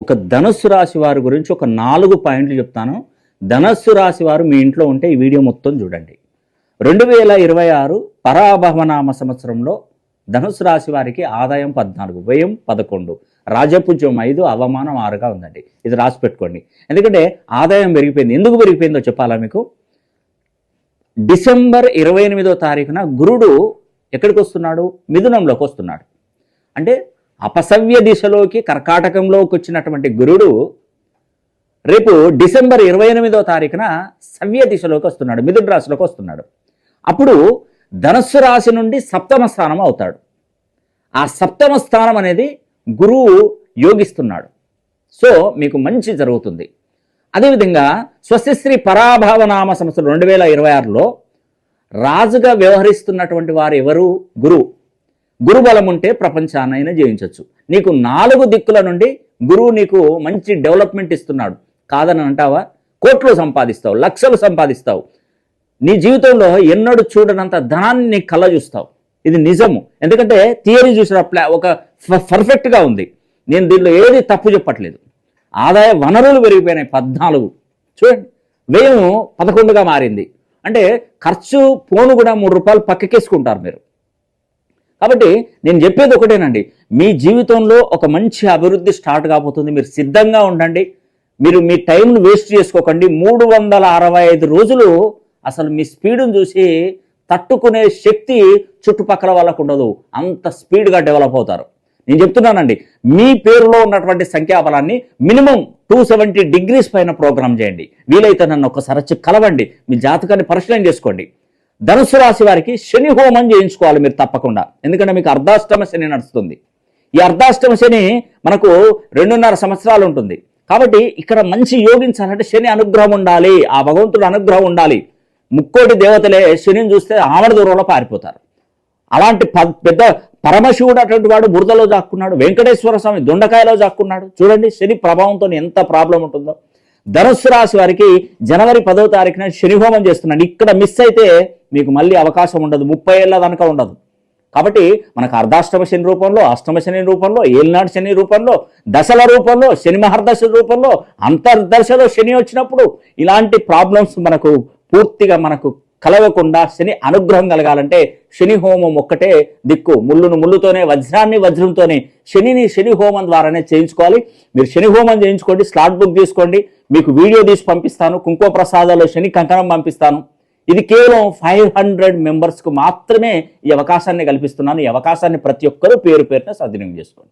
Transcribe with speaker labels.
Speaker 1: ఒక ధనుస్సు రాశి వారి గురించి ఒక 4 పాయింట్లు చెప్తాను. ధనుస్సు రాశి వారు మీ ఇంట్లో ఉంటే ఈ వీడియో మొత్తం చూడండి. 2026 పరాభవనామ సంవత్సరంలో ధనుస్సు రాశి వారికి ఆదాయం 14, వ్యయం 11, రాజపూజ్యం 5, అవమానం 6గా ఉందండి. ఇది రాసి పెట్టుకోండి. ఎందుకంటే ఆదాయం పెరిగిపోయింది. ఎందుకు పెరిగిపోయిందో చెప్పాలా మీకు? డిసెంబర్ 28వ తారీఖున గురుడు ఎక్కడికి వస్తున్నాడు? మిథునంలోకి వస్తున్నాడు. అంటే అపసవ్య దిశలోకి కర్కాటకంలోకి వచ్చినటువంటి గురుడు రేపు డిసెంబర్ 28వ తారీఖున సవ్య దిశలోకి వస్తున్నాడు, మిథున రాశిలోకి వస్తున్నాడు. అప్పుడు ధనుస్సు రాశి నుండి సప్తమ స్థానం అవుతాడు. ఆ సప్తమ స్థానం అనేది గురువు యోగిస్తున్నాడు. సో మీకు మంచి జరుగుతుంది. అదేవిధంగా స్వస్తిశ్రీ పరాభవనామ సంవత్సరం 2026లో రాజుగా వ్యవహరిస్తున్నటువంటి వారు ఎవరు? గురువు. గురుబలం ఉంటే ప్రపంచాన్నైనా జయించవచ్చు. నీకు 4 దిక్కుల నుండి గురువు నీకు మంచి డెవలప్మెంట్ ఇస్తున్నాడు. కాదని అంటావా? కోట్లు సంపాదిస్తావు, లక్షలు సంపాదిస్తావు. నీ జీవితంలో ఎన్నడూ చూడనంత ధనాన్ని కళ్ళ చూస్తావు. ఇది నిజము. ఎందుకంటే థియరీ చూసిన ఒక పర్ఫెక్ట్గా ఉంది. నేను దీనిలో ఏది తప్పు చెప్పట్లేదు. ఆదాయ వనరులు పెరిగిపోయినాయి 14. చూడండి, వ్యయం 11గా మారింది. అంటే ఖర్చు పోను కూడా 3 రూపాయలు పక్కకేసుకుంటారు మీరు. కాబట్టి నేను చెప్పేది ఒకటేనండి, మీ జీవితంలో ఒక మంచి అభివృద్ధి స్టార్ట్ కాబోతుంది. మీరు సిద్ధంగా ఉండండి. మీరు మీ టైంను వేస్ట్ చేసుకోకండి. 365 రోజులు అసలు మీ స్పీడ్ను చూసి తట్టుకునే శక్తి చుట్టుపక్కల వాళ్ళకు ఉండదు. అంత స్పీడ్గా డెవలప్ అవుతారు. నేను చెప్తున్నానండి, మీ పేరులో ఉన్నటువంటి సంఖ్యాబలాన్ని మినిమం 270 డిగ్రీస్ పైన ప్రోగ్రామ్ చేయండి. వీలైతే నన్ను ఒకసారి వచ్చి కలవండి, మీ జాతకాన్ని పరిశీలన చేసుకోండి. ధనుస్సు రాశి వారికి శని హోమం చేయించుకోవాలి మీరు తప్పకుండా. ఎందుకంటే మీకు అర్ధాష్టమ శని నడుస్తుంది. ఈ అర్ధాష్టమ శని మనకు 2.5 సంవత్సరాలు ఉంటుంది. కాబట్టి ఇక్కడ మంచి యోగించాలంటే శని అనుగ్రహం ఉండాలి, ఆ భగవంతుడు అనుగ్రహం ఉండాలి. ముక్కోటి దేవతలే శనిని చూస్తే ఆమడ దూరంలో పారిపోతారు. అలాంటి పెద్ద పరమశివుడు అటువంటి వాడు బురదలో జాక్కున్నాడు. వెంకటేశ్వర స్వామి దొండకాయలో జాక్కున్నాడు. చూడండి శని ప్రభావంతో ఎంత ప్రాబ్లం ఉంటుందో. ధనుస్సు రాశి వారికి జనవరి 10వ తారీఖున శని హోమం చేస్తున్నాడు. ఇక్కడ మిస్ అయితే మీకు మళ్ళీ అవకాశం ఉండదు, 30 ఏళ్ళ దానిక ఉండదు. కాబట్టి మనకు అర్ధాష్టమ శని రూపంలో, అష్టమ శని రూపంలో, ఏలినాడు శని రూపంలో, దశల రూపంలో, శని మహర్దశ రూపంలో, అంతర్దశలో శని వచ్చినప్పుడు ఇలాంటి ప్రాబ్లమ్స్ మనకు పూర్తిగా మనకు కలగకుండా శని అనుగ్రహం కలగాలంటే శని హోమం ఒక్కటే దిక్కు. ముళ్ళును ముళ్ళుతోనే, వజ్రాన్ని వజ్రంతోనే శని హోమం ద్వారానే చేయించుకోవాలి. మీరు శని హోమం చేయించుకోండి, స్లాట్ బుక్ తీసుకోండి. మీకు వీడియో తీసి పంపిస్తాను. కుంకుమ ప్రసాదాలు శని కంకణం పంపిస్తాను. ఇది కేవలం 500 మెంబర్స్కు మాత్రమే ఈ అవకాశాన్ని కల్పిస్తున్నాను. ఈ అవకాశాన్ని ప్రతి ఒక్కరూ పేరు పేరున సద్వినియోగం చేసుకోండి.